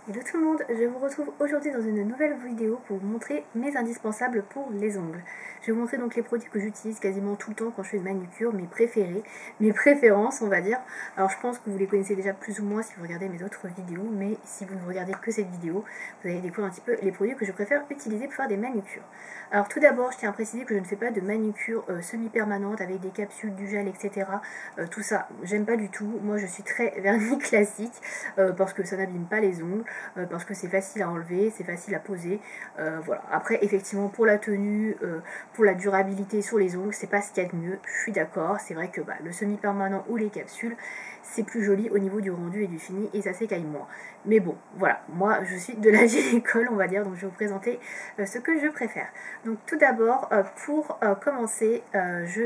Hello tout le monde, je vous retrouve aujourd'hui dans une nouvelle vidéo pour vous montrer mes indispensables pour les ongles. Je vais vous montrer donc les produits que j'utilise quasiment tout le temps quand je fais une manucure, mes préférés, mes préférences on va dire. Alors je pense que vous les connaissez déjà plus ou moins si vous regardez mes autres vidéos, mais si vous ne regardez que cette vidéo, vous allez découvrir un petit peu les produits que je préfère utiliser pour faire des manucures. Alors tout d'abord, je tiens à préciser que je ne fais pas de manucure semi-permanente avec des capsules, du gel, etc. Tout ça, j'aime pas du tout. Moi je suis très vernis classique parce que ça n'abîme pas les ongles. Parce que c'est facile à enlever, c'est facile à poser. Voilà. Après, effectivement, pour la tenue, pour la durabilité sur les ongles, c'est pas ce qu'il y a de mieux. Je suis d'accord. C'est vrai que le semi-permanent ou les capsules, c'est plus joli au niveau du rendu et du fini et ça s'écaille moins. Mais bon, voilà. Moi, je suis de la vieille école, on va dire, donc je vais vous présenter ce que je préfère. Donc, tout d'abord, pour commencer,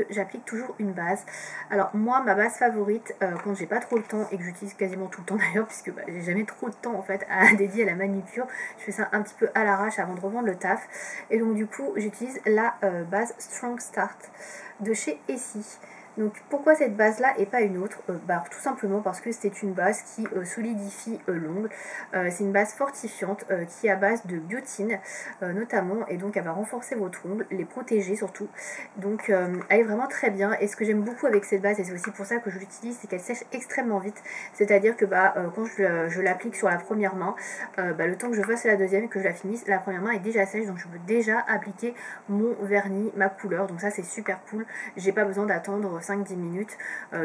j'applique toujours une base. Alors, moi, ma base favorite, quand j'ai pas trop le temps et que j'utilise quasiment tout le temps d'ailleurs, puisque j'ai jamais trop de temps en fait à dédier à la manucure, je fais ça un petit peu à l'arrache avant de revendre le taf. Et donc, du coup, j'utilise la base Strong Start de chez Essie. Donc pourquoi cette base là et pas une autre? Tout simplement parce que c'est une base qui solidifie l'ongle. C'est une base fortifiante qui est à base de biotine notamment, et donc elle va renforcer votre ongle, les protéger surtout. Donc elle est vraiment très bien, et ce que j'aime beaucoup avec cette base, et c'est aussi pour ça que je l'utilise, c'est qu'elle sèche extrêmement vite. C'est-à-dire que quand je l'applique sur la première main, le temps que je fasse la deuxième et que je la finisse, la première main est déjà sèche, donc je peux déjà appliquer mon vernis, ma couleur. Donc ça c'est super cool, j'ai pas besoin d'attendre 5-10 minutes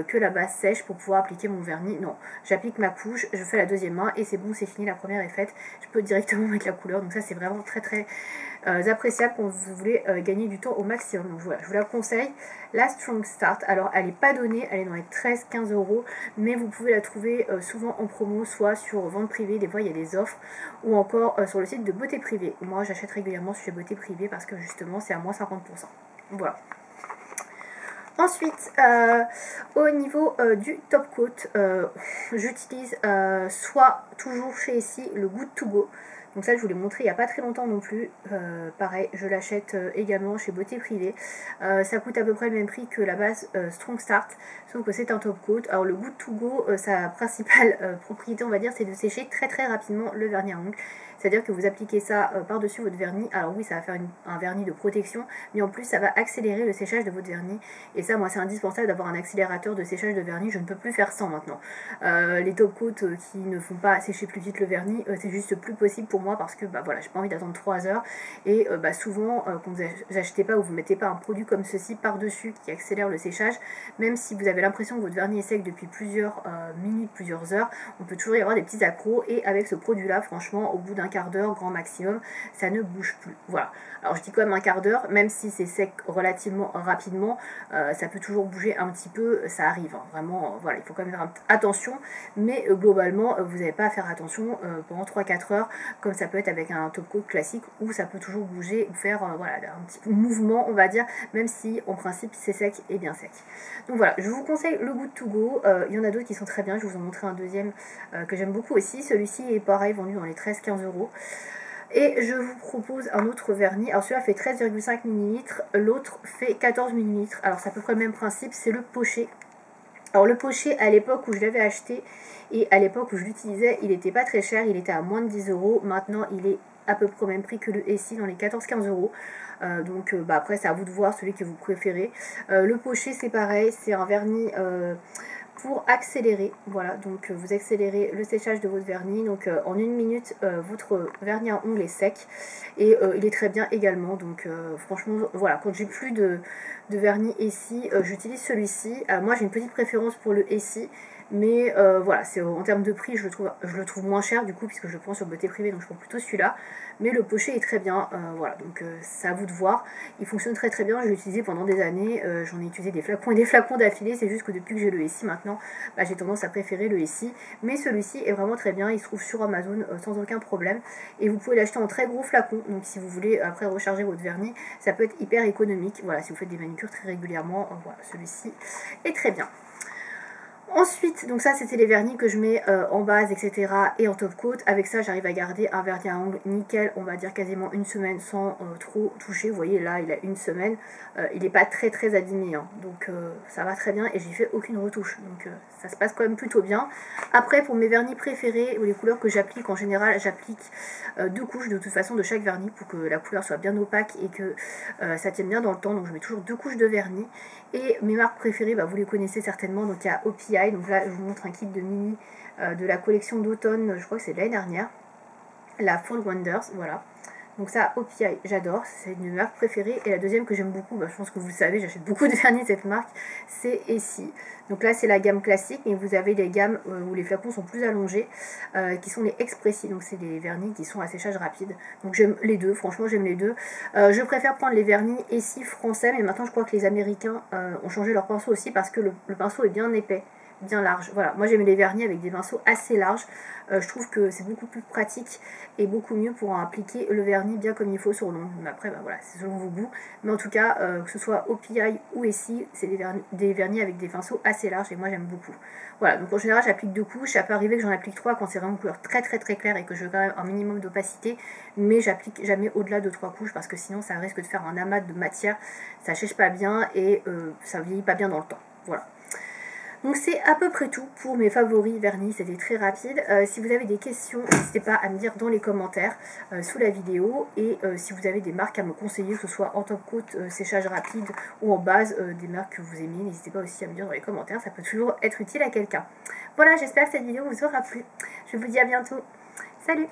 que la base sèche pour pouvoir appliquer mon vernis. Non, j'applique ma couche, je fais la deuxième main et c'est bon, c'est fini, la première est faite, je peux directement mettre la couleur. Donc ça c'est vraiment très très appréciable quand vous voulez gagner du temps au maximum. Donc voilà, je vous la conseille, la Strong Start. Alors elle n'est pas donnée, elle est dans les 13-15 euros, mais vous pouvez la trouver souvent en promo, soit sur vente privée, des fois il y a des offres, ou encore sur le site de Beauté Privée. Moi j'achète régulièrement chez Beauté Privée parce que justement c'est à moins 50%. Voilà. Ensuite, au niveau du top coat, j'utilise soit toujours chez Essie le Good To Go. Donc ça je vous l'ai montré il n'y a pas très longtemps non plus. Pareil, je l'achète également chez Beauté Privée. Ça coûte à peu près le même prix que la base Strong Start, sauf que c'est un top coat. Alors le Good To Go, sa principale propriété on va dire, c'est de sécher très très rapidement le vernis à ongles. C'est-à-dire que vous appliquez ça par-dessus votre vernis. Alors oui, ça va faire un vernis de protection, mais en plus ça va accélérer le séchage de votre vernis. Et ça, moi, c'est indispensable d'avoir un accélérateur de séchage de vernis. Je ne peux plus faire sans maintenant. Les top coats qui ne font pas sécher plus vite le vernis, c'est juste plus possible pour moi parce que voilà, j'ai pas envie d'attendre 3 heures. Et souvent, quand vous n'achetez pas ou vous mettez pas un produit comme ceci par-dessus qui accélère le séchage, même si vous avez l'impression que votre vernis est sec depuis plusieurs minutes, plusieurs heures, on peut toujours y avoir des petits accros. Et avec ce produit-là, franchement, au bout d'un quart d'heure, grand maximum, ça ne bouge plus. Voilà. Alors je dis quand même un quart d'heure, même si c'est sec relativement rapidement, ça peut toujours bouger un petit peu, ça arrive, hein. Vraiment, voilà, il faut quand même faire attention, mais globalement, vous n'avez pas à faire attention pendant 3-4 heures, comme ça peut être avec un top coat classique, où ça peut toujours bouger, ou faire voilà, un petit mouvement, on va dire, même si en principe c'est sec et bien sec. Donc voilà, je vous conseille le Good To Go, il y en a d'autres qui sont très bien, je vous en montrer un deuxième que j'aime beaucoup aussi, celui-ci est pareil, vendu dans les 13-15 euros. Et je vous propose un autre vernis. Alors celui-là fait 13,5 ml, l'autre fait 14 ml. Alors c'est à peu près le même principe, c'est le Pochet. Alors le Pochet, à l'époque où je l'avais acheté et à l'époque où je l'utilisais, il n'était pas très cher, il était à moins de 10 euros. Maintenant il est à peu près au même prix que le Essie, dans les 14-15 euros. Donc après c'est à vous de voir celui que vous préférez. Le Pochet c'est pareil, c'est un vernis pour accélérer, voilà, donc vous accélérez le séchage de votre vernis, donc en 1 minute votre vernis à ongles est sec, et il est très bien également. Donc franchement voilà, quand j'ai plus de vernis Essie, j'utilise celui-ci. Moi j'ai une petite préférence pour le Essie, mais voilà, c'est en termes de prix, je le trouve moins cher du coup, puisque je le prends sur Beauté Privée, donc je prends plutôt celui-là. Mais le Pochet est très bien, voilà, donc c'est à vous de voir. Il fonctionne très très bien, je l'ai utilisé pendant des années, j'en ai utilisé des flacons et des flacons d'affilée. C'est juste que depuis que j'ai le Essie maintenant, j'ai tendance à préférer le Essie. Mais celui-ci est vraiment très bien, il se trouve sur Amazon sans aucun problème. Et vous pouvez l'acheter en très gros flacon, donc si vous voulez après recharger votre vernis, ça peut être hyper économique. Voilà, si vous faites des manicures très régulièrement, voilà, celui-ci est très bien. Ensuite, donc ça c'était les vernis que je mets en base, etc. et en top coat. Avec ça, j'arrive à garder un vernis à ongles nickel, on va dire quasiment une semaine sans trop toucher. Vous voyez là, il a une semaine. Il n'est pas très abîmé, hein. Donc ça va très bien et j'ai fait aucune retouche. Donc ça se passe quand même plutôt bien. Après, pour mes vernis préférés ou les couleurs que j'applique, en général, j'applique 2 couches de toute façon de chaque vernis pour que la couleur soit bien opaque et que ça tienne bien dans le temps. Donc je mets toujours 2 couches de vernis. Et mes marques préférées, bah, vous les connaissez certainement. Donc il y a OPI, donc là je vous montre un kit de mini de la collection d'automne, je crois que c'est de l'année dernière, la Fall Wonders, voilà. Donc ça, OPI, j'adore, c'est une marque préférée. Et la deuxième que j'aime beaucoup, bah, je pense que vous le savez, j'achète beaucoup de vernis de cette marque, c'est Essie. Donc là c'est la gamme classique, mais vous avez les gammes où les flacons sont plus allongés, qui sont les Expressi. Donc c'est des vernis qui sont à séchage rapide. Donc j'aime les deux, franchement j'aime les deux. Je préfère prendre les vernis Essie français, mais maintenant je crois que les Américains ont changé leur pinceau aussi parce que le pinceau est bien épais, bien large. Voilà, moi j'aime les vernis avec des pinceaux assez larges. Je trouve que c'est beaucoup plus pratique et beaucoup mieux pour appliquer le vernis bien comme il faut sur l'ongle. Mais après, bah, voilà, c'est selon vos goûts. Mais en tout cas, que ce soit OPI ou Essie, c'est des vernis avec des pinceaux assez larges et moi j'aime beaucoup. Voilà, donc en général j'applique 2 couches. Ça peut arriver que j'en applique 3 quand c'est vraiment une couleur très claire et que je veux quand même un minimum d'opacité. Mais j'applique jamais au-delà de 3 couches parce que sinon ça risque de faire un amas de matière. Ça sèche pas bien et ça vieillit pas bien dans le temps. Voilà. Donc c'est à peu près tout pour mes favoris vernis, c'était très rapide. Si vous avez des questions, n'hésitez pas à me dire dans les commentaires sous la vidéo. Et si vous avez des marques à me conseiller, que ce soit en top coat, séchage rapide ou en base, des marques que vous aimez, n'hésitez pas aussi à me dire dans les commentaires, ça peut toujours être utile à quelqu'un. Voilà, j'espère que cette vidéo vous aura plu. Je vous dis à bientôt. Salut!